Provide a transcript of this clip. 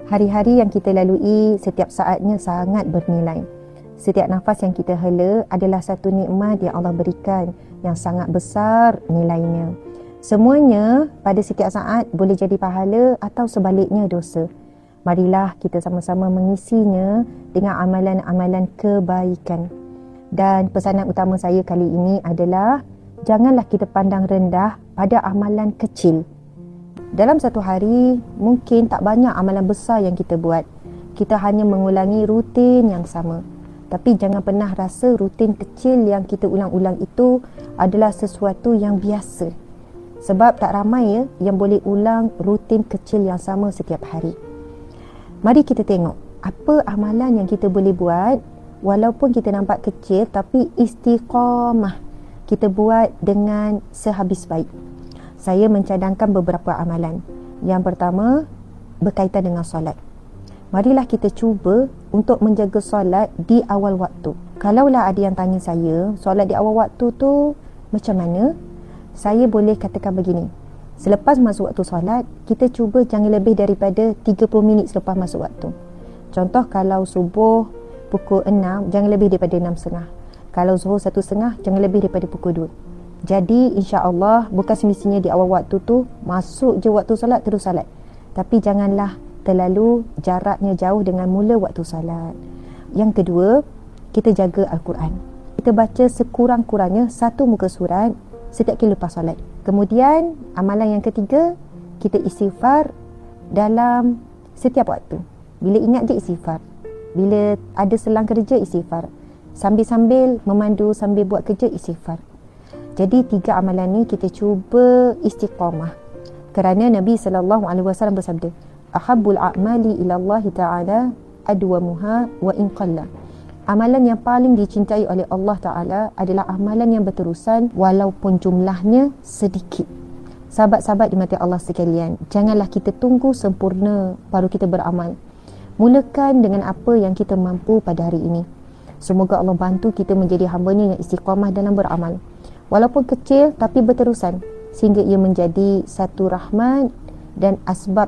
Hari-hari yang kita lalui setiap saatnya sangat bernilai. Setiap nafas yang kita hela adalah satu nikmat yang Allah berikan yang sangat besar nilainya. Semuanya pada setiap saat boleh jadi pahala atau sebaliknya dosa. Marilah kita sama-sama mengisinya dengan amalan-amalan kebaikan. Dan pesanan utama saya kali ini adalah janganlah kita pandang rendah pada amalan kecil. Dalam satu hari, mungkin tak banyak amalan besar yang kita buat. Kita hanya mengulangi rutin yang sama. Tapi jangan pernah rasa rutin kecil yang kita ulang-ulang itu adalah sesuatu yang biasa. Sebab tak ramai yang boleh ulang rutin kecil yang sama setiap hari. Mari kita tengok apa amalan yang kita boleh buat walaupun kita nampak kecil tapi istiqamah. Kita buat dengan sehabis baik. Saya mencadangkan beberapa amalan. Yang pertama, berkaitan dengan solat. Marilah kita cuba untuk menjaga solat di awal waktu. Kalaulah ada yang tanya saya, solat di awal waktu tu macam mana? Saya boleh katakan begini. Selepas masuk waktu solat, kita cuba jangan lebih daripada 30 minit selepas masuk waktu. Contoh kalau subuh pukul 6, jangan lebih daripada 6.30. Kalau zuhur 1.30, jangan lebih daripada pukul 2. Jadi insya-Allah bukan semestinya di awal waktu tu masuk je waktu solat terus solat. Tapi janganlah terlalu jaraknya jauh dengan mula waktu solat. Yang kedua, kita jaga Al-Quran. Kita baca sekurang-kurangnya satu muka surat setiap kali lepas solat. Kemudian amalan yang ketiga, kita istighfar dalam setiap waktu. Bila ingat je istighfar. Bila ada selang kerja istighfar. Sambil-sambil memandu, sambil buat kerja istighfar. Jadi 3 amalan ni kita cuba istiqamah. Kerana Nabi SAW bersabda, Ahabbul a'mali ila Allah Ta'ala adwamuha wa in qalla. Amalan yang paling dicintai oleh Allah Ta'ala adalah amalan yang berterusan walaupun jumlahnya sedikit. Sahabat-sahabat dimati Allah sekalian, janganlah kita tunggu sempurna baru kita beramal. Mulakan dengan apa yang kita mampu pada hari ini. Semoga Allah bantu kita menjadi hamba-Nya yang istiqamah dalam beramal. Walaupun kecil tapi berterusan sehingga ia menjadi satu rahmat dan asbab